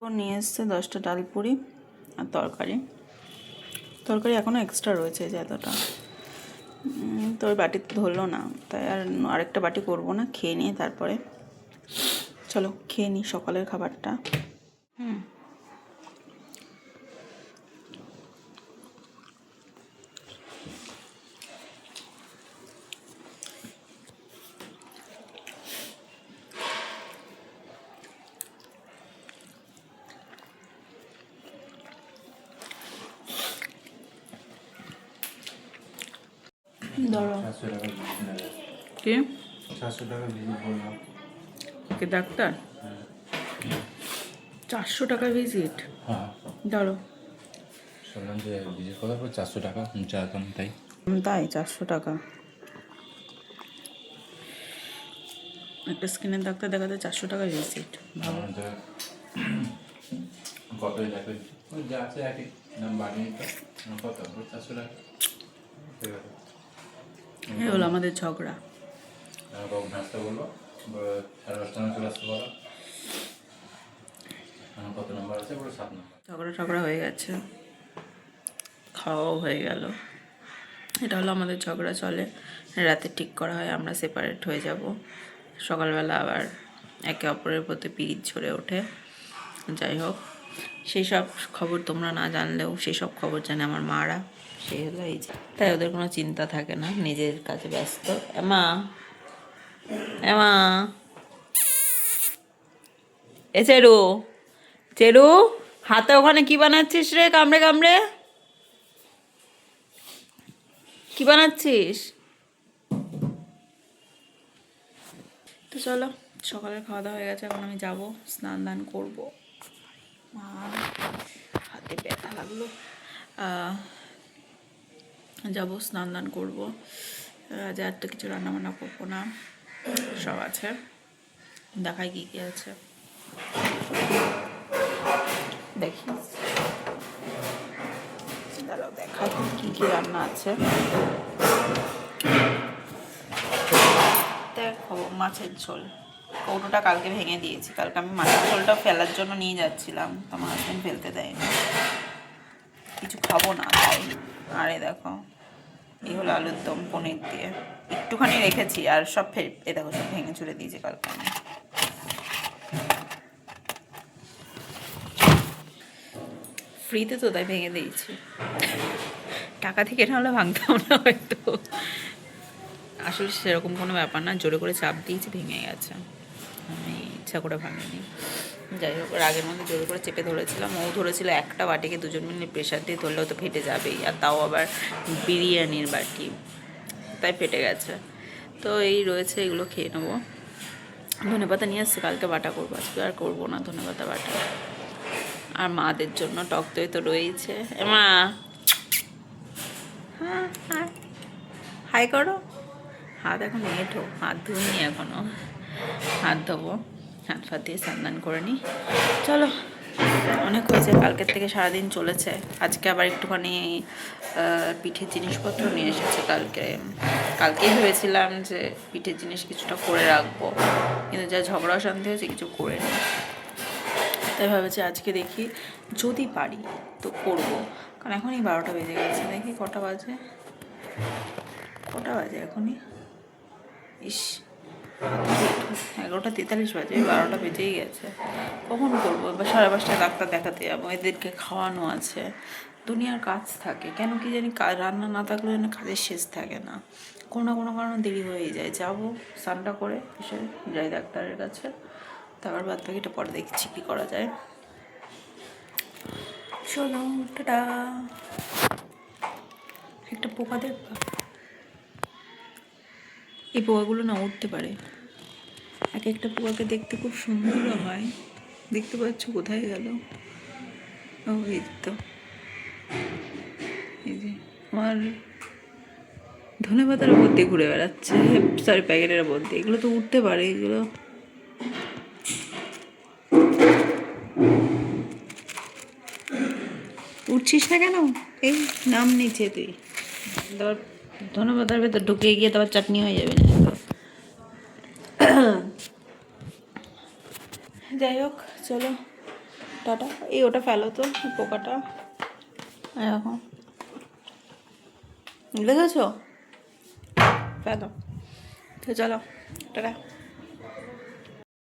নিয়ে এসছে 10টা ডালপুরি আর তরকারি এখনও এক্সট্রা রয়েছে যে এতটা। তো ওই বাটিতে ধরলো না, তাই আর আরেকটা বাটি করবো না, খেয়ে নিয়ে তারপরে চলো খেয়ে নিই সকালের খাবারটা। ধরো কি 400 টাকা ভিজিট বললাম। কে ডাক্তার? 400 টাকা ভিজিট? হ্যাঁ, ধরো শুনলাম যে ভিজিট করার পর 400 টাকা চাইতাম, তাই তাই 400 টাকা একটা স্কিনের ডাক্তার দেখাতে 400 টাকা ভিজিট? ভালো। কত দেখো ওই যা আছে একই দাম বাড়িয়ে তো কত 400 টাকা। ঠিক আছে, এই হলো আমাদের ঝগড়া। বাবু নাস্তা বলবো 10:30 চলে আসতে পারো। কত নম্বর আছে? পুরো 7 নম্বর। ঝগড়া হয়ে গেছে, খাওয়াও হয়ে গেল। এটা হলো আমাদের ঝগড়া, চলে রাতে ঠিক করা হয় আমরা সেপারেট হয়ে যাব, সকালবেলা আবার একে অপরের প্রতি পিরিত ঝরে ওঠে। যাই হোক, সেই সব খবর তোমরা না জানলেও সেই সব খবর জানে আমার মারা। সেই হলো এই যে, তাই ওদের কোনো চিন্তা থাকে না, নিজের কাজে ব্যস্ত। এমা এমা এ চেরু চেরু, হাতে ওখানে কি বানাচ্ছিস রে? কামড়ে কামড়ে কি বানাচ্ছিস? তো চলো, সকালের খাওয়া দাওয়া হয়ে গেছে, এখন আমি যাব স্নান দান করবো। হাতে ব্যথা লাগলো, যাবো স্নান দান করবো। আজ আর তো কিছু রান্না বান্না করবো না, সব আছে, দেখাই কি কি আছে দেখি, দাঁড়াও দেখাই কি কি রান্না আছে। দেখো, মাছের ঝোল, কৌটোটা কালকে ভেঙে দিয়েছি, কালকে আমি মাছের ঝোলটা ফেলার জন্য নিয়ে যাচ্ছিলাম, তো আমার হাজবেন্ড ফেলতে দেয়নি, কিছু খাবো না তাই। আরে দেখো, এই হলো আলুর দম পনির দিয়ে, একটুখানি রেখেছি আর সব এ দেখো সব ভেঙে চুরে দিয়েছি কালকে আমি। ফ্রিতে তো তাই ভেঙে দিয়েছি, টাকা থেকে না হলে ভাঙতাম না হয়তো। আসলে সেরকম কোনো ব্যাপার না, জোরে করে চাপ দিয়েছি ভেঙে গেছে, আমি ইচ্ছা করে ভাঙিনি। যাই হোক, রাগের মধ্যে জোরে করে চেপে ধরেছিলাম, ও ধরেছিল একটা বাটিকে দুজন মিলে প্রেশার দিয়ে ধরলেও তো ফেটে যাবেই, আর তাও আবার বিরিয়ানির বাটি, তাই ফেটে গেছে। তো এই রয়েছে, এগুলো খেয়ে নেবো। ধনেপাতা নিয়ে আসছে, কালকে বাটা করবো, আজকে আর করবো না ধনেপাতা বাটা। আর মাদের জন্য টক দই তো রয়েছে। মা হ্যাঁ হ্যাঁ হাই করো, হাত এখন এঁঠো, হাত ধুইনি এখনো, হাত ধোবো, হাত ফাত দিয়ে স্নান করে নিই। চলো, অনেক হয়েছে, কালকের থেকে সারাদিন চলেছে। আজকে আবার একটুখানি পিঠের জিনিসপত্র নিয়ে এসেছে। কালকেই ভেবেছিলাম যে পিঠের জিনিস কিছুটা করে রাখবো, কিন্তু যা ঝগড়া অশান্তি হয়েছে কিছু করে নিই, তাই ভাবেছি আজকে দেখি যদি পারি তো করবো। কারণ এখনই 12টা বেজে গেছে, দেখি কটা বাজে এখনই, ইস 11:43 বাজে, 12টা বেজেই গেছে, কখন করবো? এবার 5:30টায় ডাক্তার দেখাতে যাবো, এদেরকে খাওয়ানো আছে, দুনিয়ার কাজ থাকে, কেন কি জানি রান্না না থাকলে যেন কাজের শেষ থাকে না, কোনো না কোনো কারণে দেরি হয়েই যায়। যাবো স্নানটা করে এসে যাই ডাক্তারের কাছে, তারপর বাদ বাকিটা পরে দেখছি কী করা যায়। চলো টাটা। একটা পোকা দেখবা, এই পোকাগুলো না উঠতে পারে, এক একটা পোকাকে দেখতে খুব সুন্দরও হয়। দেখতে পাচ্ছ কোথায় গেল? ও এই তো, এই যে আমার ধনেপাতার উপর দিয়ে ঘুরে বেড়াচ্ছে, সরি প্যাকেটের উপর দিয়ে, এগুলো তো উঠতে পারে, এগুলো উঠছিস না কেন? এই নাম নিচে তুই, তারপর ধনেপাতার ভেতর ঢুকে গিয়ে তারপর চাটনি হয়ে যাবে না তো। যাই হোক, চলো টাটা। এই ওটা ফেলো তো, এই পোকাটা। এরকম দেখেছো, ফেলো। তো চলো, টাটা।